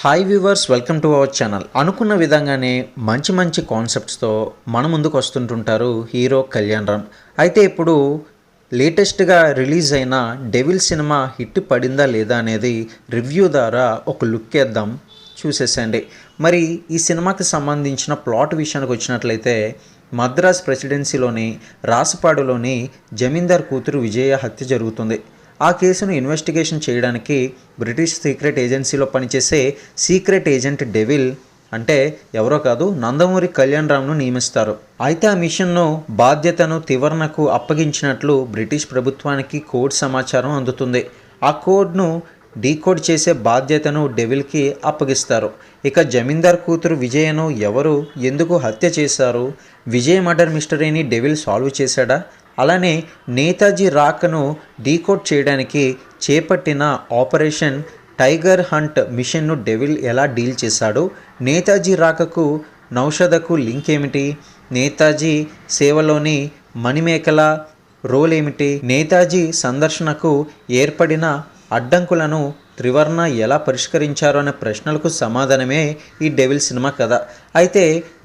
Hi viewers, welcome to our channel. అనుకున్న విధంగానే మంచి కాన్సెప్ట్స్తో మన ముందుకు వస్తుంటుంటారు హీరో కళ్యాణ్ రామ్. అయితే ఇప్పుడు లేటెస్ట్గా రిలీజ్ అయిన డెవిల్ సినిమా హిట్ పడిందా లేదా అనేది రివ్యూ ద్వారా ఒక లుక్ వేద్దాం, చూసేసండి. మరి ఈ సినిమాకి సంబంధించిన ప్లాట్ విషయానికి వచ్చినట్లయితే మద్రాస్ ప్రెసిడెన్సీలోని రాసపాడులోని జమీందార్ కూతురు విజయ హత్య జరుగుతుంది. ఆ కేసును ఇన్వెస్టిగేషన్ చేయడానికి బ్రిటిష్ సీక్రెట్ ఏజెన్సీలో పనిచేసే సీక్రెట్ ఏజెంట్ డెవిల్ అంటే ఎవరో కాదు, నందమూరి కళ్యాణ్ రామ్ను నియమిస్తారు. అయితే ఆ మిషన్ను బాధ్యతను తివర్నకు అప్పగించినట్లు బ్రిటిష్ ప్రభుత్వానికి కోడ్ సమాచారం అందుతుంది. ఆ కోడ్ను డీకోడ్ చేసే బాధ్యతను డెవిల్కి అప్పగిస్తారు. ఇక జమీందార్ కూతురు విజయను ఎవరు ఎందుకు హత్య చేశారు, విజయ్ మర్డర్ మిస్టరీని డెవిల్ సాల్వ్ చేశాడా, అలానే నేతాజీ రాకను డీకోడ్ చేయడానికి చేపట్టిన ఆపరేషన్ టైగర్ హంట్ మిషన్ను డెవిల్ ఎలా డీల్ చేశాడు, నేతాజీ రాకకు నౌషదకు లింక్ ఏమిటి, నేతాజీ సేవలోని మణిమేకల రోల్ ఏమిటి, నేతాజీ సందర్శనకు ఏర్పడిన అడ్డంకులను త్రివర్ణ ఎలా పరిష్కరించారు అనే ప్రశ్నలకు సమాధానమే ఈ డెవిల్ సినిమా కథ. అయితే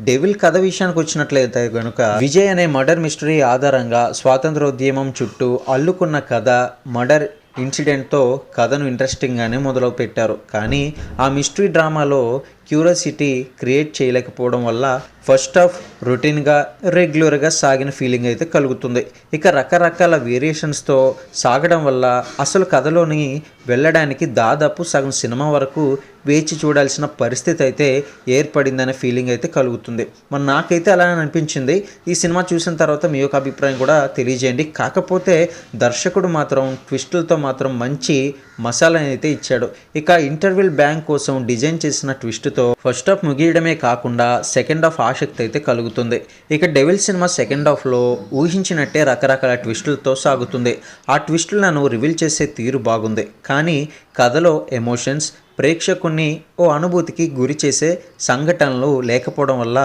డెవిల్ కథ విషయానికి వచ్చినట్లయితే కనుక విజయ్ అనే మర్డర్ మిస్టరీ ఆధారంగా స్వాతంత్రోద్యమం చుట్టూ అల్లుకున్న కథ, మర్డర్ ఇన్సిడెంట్తో కథను ఇంట్రెస్టింగ్గానే మొదలు పెట్టారు. కానీ ఆ మిస్టరీ డ్రామాలో క్యూరియాసిటీ క్రియేట్ చేయలేకపోవడం వల్ల ఫస్ట్ హాఫ్ రొటీన్గా రెగ్యులర్గా సాగిన ఫీలింగ్ అయితే కలుగుతుంది. ఇక రకరకాల వేరియేషన్స్తో సాగడం వల్ల అసలు కథలోని వెళ్ళడానికి దాదాపు సగం సినిమా వరకు వేచి చూడాల్సిన పరిస్థితి అయితే ఏర్పడిందనే ఫీలింగ్ అయితే కలుగుతుంది. మరి నాకైతే అలా అనిపించింది. ఈ సినిమా చూసిన తర్వాత మీ యొక్క అభిప్రాయం కూడా తెలియజేయండి. కాకపోతే దర్శకుడు మాత్రం ట్విస్టులతో మాత్రం మంచి మసాలా అయితే ఇచ్చాడు. ఇక ఇంటర్వెల్ బ్యాంక్ కోసం డిజైన్ చేసిన ట్విస్ట్తో ఫస్ట్ హాఫ్ ముగియడమే కాకుండా సెకండ్ హాఫ్ ఆసక్తి అయితే కలుగుతుంది. ఇక డెవిల్ సినిమా సెకండ్ హాఫ్లో ఊహించినట్టే రకరకాల ట్విస్టులతో సాగుతుంది. ఆ ట్విస్టులను రివీల్ చేసే తీరు బాగుంది. కానీ కథలో ఎమోషన్స్, ప్రేక్షకుని ఓ అనుభూతికి గురి చేసే సంఘటనలు లేకపోవడం వల్ల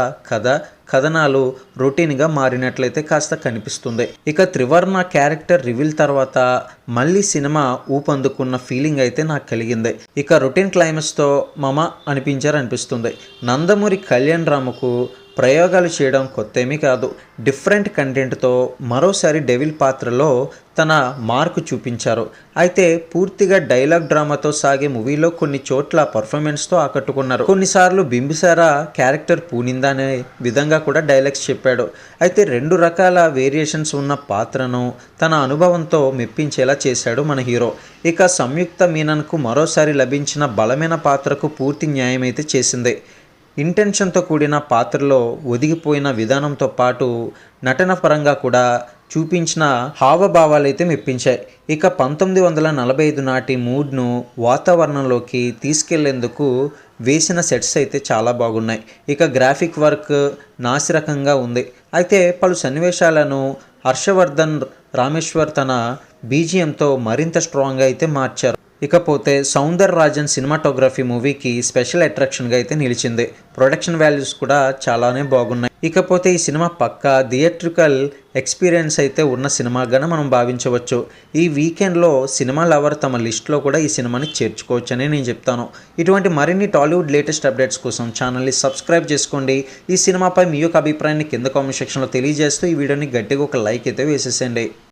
కథనాలు రొటీన్గా మారినట్లయితే కాస్త కనిపిస్తుంది. ఇక త్రివర్ణ క్యారెక్టర్ రివీల్ తర్వాత మళ్ళీ సినిమా ఊపందుకున్న ఫీలింగ్ అయితే నాకు కలిగింది. ఇక రొటీన్ క్లైమాక్స్తో అనిపిస్తుంది. నందమూరి కళ్యాణ్ రామ్కు ప్రయోగాలు చేయడం కొత్తేమీ కాదు. డిఫరెంట్ కంటెంట్తో మరోసారి డెవిల్ పాత్రలో తన మార్కు చూపించారు. అయితే పూర్తిగా డైలాగ్ డ్రామాతో సాగే మూవీలో కొన్ని చోట్ల పర్ఫార్మెన్స్తో ఆకట్టుకున్నారు. కొన్నిసార్లు బింబిసారా క్యారెక్టర్ పూనిందా అనే విధంగా కూడా డైలాగ్స్ చెప్పాడు. అయితే రెండు రకాల వేరియేషన్స్ ఉన్న పాత్రను తన అనుభవంతో మెప్పించేలా చేశాడు మన హీరో. ఇక సంయుక్త మీనన్కు మరోసారి లభించిన బలమైన పాత్రకు పూర్తి న్యాయం అయితే చేసింది. ఇంటెన్షన్తో కూడిన పాత్రలో ఒదిగిపోయిన విధానంతో పాటు నటన పరంగా కూడా చూపించిన హావభావాలు అయితే మెప్పించాయి. ఇక 1945 నాటి మూడ్ను వాతావరణంలోకి తీసుకెళ్లేందుకు వేసిన సెట్స్ అయితే చాలా బాగున్నాయి. ఇక గ్రాఫిక్ వర్క్ నాసిరకంగా ఉంది. అయితే పలు సన్నివేశాలను హర్షవర్ధన్ రామేశ్వర్ తన బీజిఎంతో మరింత స్ట్రాంగ్గా అయితే మార్చారు. ఇకపోతే సౌందర్ రాజన్ సినిమాటోగ్రఫీ మూవీకి స్పెషల్ అట్రాక్షన్గా అయితే నిలిచింది. ప్రొడక్షన్ వాల్యూస్ కూడా చాలానే బాగున్నాయి. ఇకపోతే ఈ సినిమా పక్కా థియేట్రికల్ ఎక్స్పీరియన్స్ అయితే ఉన్న సినిమాగానే మనం భావించవచ్చు. ఈ వీకెండ్లో సినిమా లవర్ తమ లిస్ట్లో కూడా ఈ సినిమాని చేర్చుకోవచ్చని నేను చెప్తాను. ఇటువంటి మరిన్ని టాలీవుడ్ లేటెస్ట్ అప్డేట్స్ కోసం ఛానల్ని సబ్స్క్రైబ్ చేసుకోండి. ఈ సినిమాపై మీ యొక్క అభిప్రాయాన్ని కింద కామెంట్ సెక్షన్లో తెలియజేస్తూ ఈ వీడియోని గట్టిగా ఒక లైక్ అయితే వేసేసేయండి.